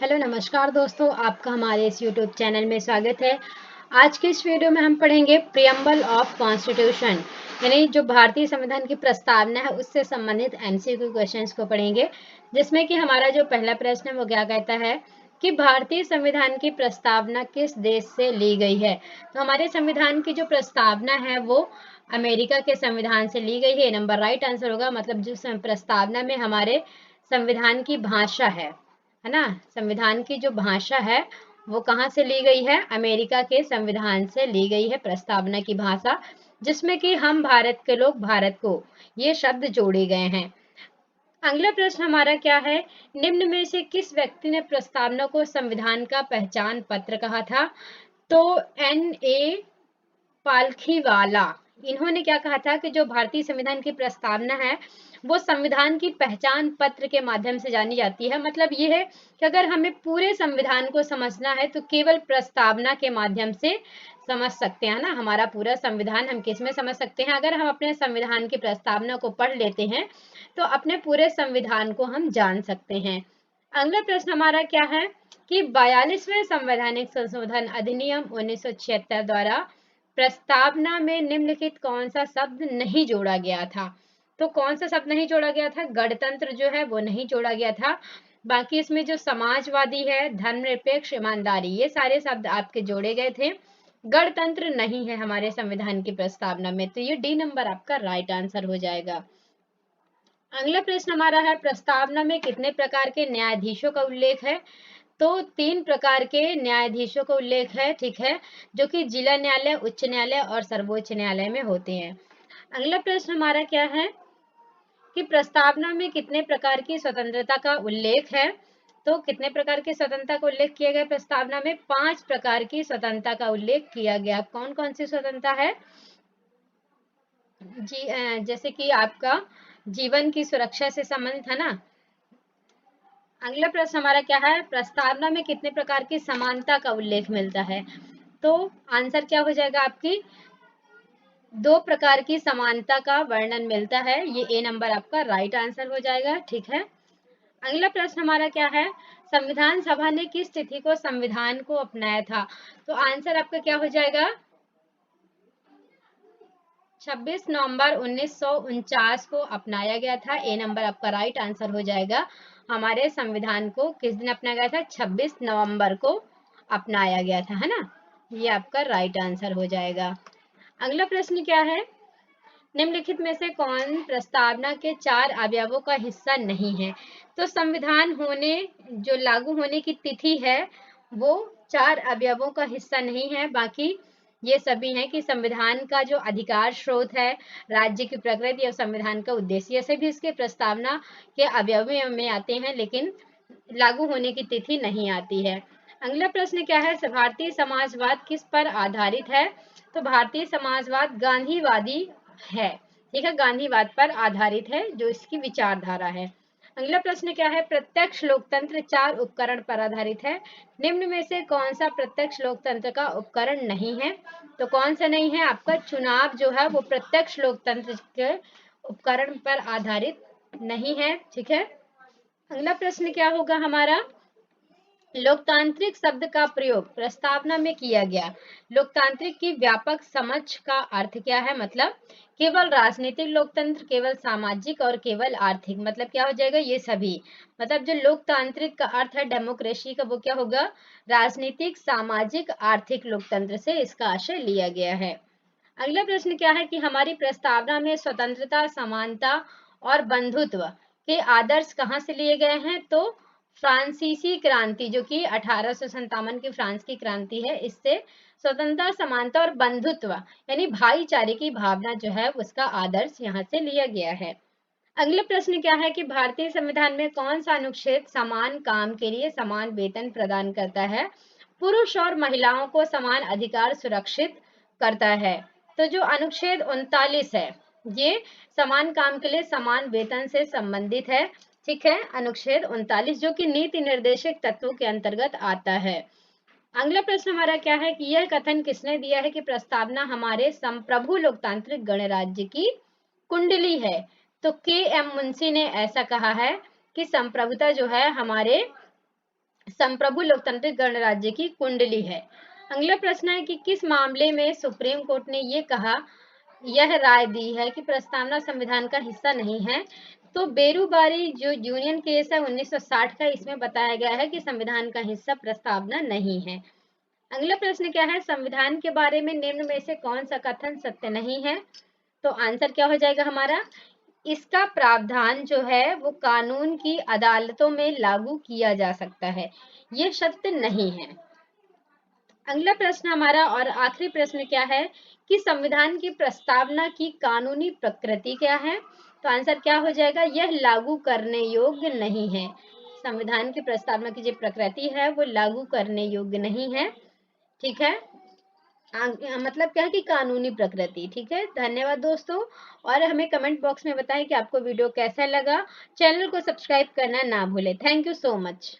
Hello नमस्कार दोस्तों, आपका हमारे इस यूट्यूब चैनल में स्वागत है। आज के इस वीडियो में हम पढ़ेंगे प्रियम्बल ऑफ कॉन्स्टिट्यूशन, यानी जो भारतीय संविधान की प्रस्तावना है उससे संबंधित एमसीक्यू क्वेश्चंस को पढ़ेंगे, जिसमें कि हमारा जो पहला प्रश्न है वो क्या कहता है कि भारतीय संविधान की प्रस्तावना किस देश से ली गई है। तो हमारे संविधान की जो प्रस्तावना है वो अमेरिका के संविधान से ली गई है। नंबर राइट आंसर होगा, मतलब जो प्रस्तावना में हमारे संविधान की भाषा है ना, संविधान की जो भाषा है वो कहाँ से ली गई है, अमेरिका के संविधान से ली गई है प्रस्तावना की भाषा, जिसमें कि हम भारत के लोग भारत को ये शब्द जोड़े गए हैं। अगला प्रश्न हमारा क्या है, निम्न में से किस व्यक्ति ने प्रस्तावना को संविधान का पहचान पत्र कहा था। तो N.A. पालखीवाला, इन्होंने क्या कहा था कि जो भारतीय संविधान की प्रस्तावना है वो संविधान की पहचान पत्र के माध्यम से जानी जाती है। मतलब ये है कि अगर हमें पूरे संविधान को समझना है तो केवल प्रस्तावना के माध्यम से समझ सकते हैं ना। हमारा पूरा संविधान हम किस में समझ सकते हैं, अगर हम अपने संविधान की प्रस्तावना को पढ़ लेते हैं तो अपने पूरे संविधान को हम जान सकते हैं। अगला प्रश्न हमारा क्या है कि 42वें संवैधानिक संशोधन अधिनियम 1976 द्वारा प्रस्तावना में निम्नलिखित कौन सा शब्द नहीं जोड़ा गया था। तो कौन सा शब्द नहीं जोड़ा गया था, गणतंत्र जो है वो नहीं जोड़ा गया था। बाकी इसमें जो समाजवादी है, धर्मनिरपेक्ष, ईमानदारी, ये सारे शब्द आपके जोड़े गए थे। गणतंत्र नहीं है हमारे संविधान की प्रस्तावना में, तो ये डी नंबर आपका राइट आंसर हो जाएगा। अगला प्रश्न हमारा है, प्रस्तावना में कितने प्रकार के न्यायाधीशों का उल्लेख है। तो 3 प्रकार के न्यायाधीशों का उल्लेख है, ठीक है, जो कि जिला न्यायालय, उच्च न्यायालय और सर्वोच्च न्यायालय में होते हैं। अगला प्रश्न हमारा क्या है कि प्रस्तावना में कितने प्रकार की स्वतंत्रता का उल्लेख है। तो कितने प्रकार की स्वतंत्रता का उल्लेख किया गया प्रस्तावना में, 5 प्रकार की स्वतंत्रता का उल्लेख किया गया। कौन कौन सी स्वतंत्रता है जी, जैसे कि आपका जीवन की सुरक्षा से संबंधित है ना। अगला प्रश्न हमारा क्या है, प्रस्तावना में कितने प्रकार की समानता का उल्लेख मिलता है। तो आंसर क्या हो जाएगा आपकी, 2 प्रकार की समानता का वर्णन मिलता है। ये ए नंबर आपका राइट आंसर हो जाएगा, ठीक है। अगला प्रश्न हमारा क्या है, संविधान सभा ने किस तिथि को संविधान को अपनाया था। तो आंसर आपका क्या हो जाएगा, 26 नवंबर 1949 को अपनाया गया था। ए नंबर आपका राइट आंसर हो जाएगा। हमारे संविधान को किस दिन अपनाया गया था, 26 नवंबर को अपनाया गया था, है ना। ये आपका राइट आंसर हो जाएगा। अगला प्रश्न क्या है, निम्नलिखित में से कौन प्रस्तावना के 4 अवयवों का हिस्सा नहीं है। तो संविधान होने, जो लागू होने की तिथि है वो 4 अवयवों का हिस्सा नहीं है। बाकी ये सभी हैं कि संविधान का जो अधिकार स्रोत है, राज्य की प्रकृति और संविधान का उद्देश्य, ये सभी इसके प्रस्तावना के अवयवों में आते हैं, लेकिन लागू होने की तिथि नहीं आती है। अगला प्रश्न क्या है, भारतीय समाजवाद किस पर आधारित है। तो भारतीय समाजवाद गांधीवादी है, ठीक है, गांधीवाद पर आधारित है जो इसकी विचारधारा है। अगला प्रश्न क्या है, प्रत्यक्ष लोकतंत्र 4 उपकरण पर आधारित है। निम्न में से कौन सा प्रत्यक्ष लोकतंत्र का उपकरण नहीं है। तो कौन सा नहीं है, आपका चुनाव जो है वो प्रत्यक्ष लोकतंत्र के उपकरण पर आधारित नहीं है, ठीक है। अगला प्रश्न क्या होगा हमारा, लोकतांत्रिक शब्द का प्रयोग प्रस्तावना में किया गया। लोकतांत्रिक की व्यापक समझ का अर्थ क्या है, मतलब केवल राजनीतिक लोकतंत्र, केवल सामाजिक और केवल आर्थिक, मतलब क्या हो जाएगा ये सभी। मतलब जो लोकतांत्रिक का अर्थ है डेमोक्रेसी का, वो क्या होगा, राजनीतिक, सामाजिक, आर्थिक लोकतंत्र से इसका आशय लिया गया है। अगला प्रश्न क्या है कि हमारी प्रस्तावना में स्वतंत्रता, समानता और बंधुत्व के आदर्श कहाँ से लिए गए हैं। तो फ्रांसीसी क्रांति, जो कि 1857 की फ्रांस की क्रांति है, इससे स्वतंत्रता, समानता और बंधुत्व यानी भाईचारे की भावना जो है उसका आदर्श यहाँ से लिया गया है। अगला प्रश्न क्या है कि भारतीय संविधान में कौन सा अनुच्छेद समान काम के लिए समान वेतन प्रदान करता है, पुरुष और महिलाओं को समान अधिकार सुरक्षित करता है। तो जो अनुच्छेद 39 है ये समान काम के लिए समान वेतन से संबंधित है, ठीक है, अनुच्छेद 39 जो कि नीति निर्देशक तत्वों के अंतर्गत आता है। अगला प्रश्न हमारा क्या है कि यह कथन किसने दिया है कि प्रस्तावना हमारे संप्रभु लोकतांत्रिक गणराज्य की कुंडली है। तो के एम मुंशी ने ऐसा कहा है कि संप्रभुता जो है हमारे संप्रभु लोकतांत्रिक गणराज्य की कुंडली है। अगला प्रश्न है कि किस मामले में सुप्रीम कोर्ट ने यह राय दी है कि प्रस्तावना संविधान का हिस्सा नहीं है। तो बेरूबारी जो यूनियन केस है 1960 का, इसमें बताया गया है कि संविधान का हिस्सा प्रस्तावना नहीं है। अगला प्रश्न क्या है, संविधान के बारे में निम्न में से कौन सा कथन सत्य नहीं है। तो आंसर क्या हो जाएगा हमारा, इसका प्रावधान जो है वो कानून की अदालतों में लागू किया जा सकता है, ये सत्य नहीं है। अगला प्रश्न हमारा और आखिरी प्रश्न क्या है कि संविधान की प्रस्तावना की कानूनी प्रकृति क्या है। तो आंसर क्या हो जाएगा, यह लागू करने योग्य नहीं है। संविधान की प्रस्तावना की जो प्रकृति है वो लागू करने योग्य नहीं है। ठीक है, मतलब क्या है कि कानूनी प्रकृति। ठीक है, धन्यवाद दोस्तों, और हमें कमेंट बॉक्स में बताएं कि आपको वीडियो कैसा लगा। चैनल को सब्सक्राइब करना ना भूलें। Thank you so much.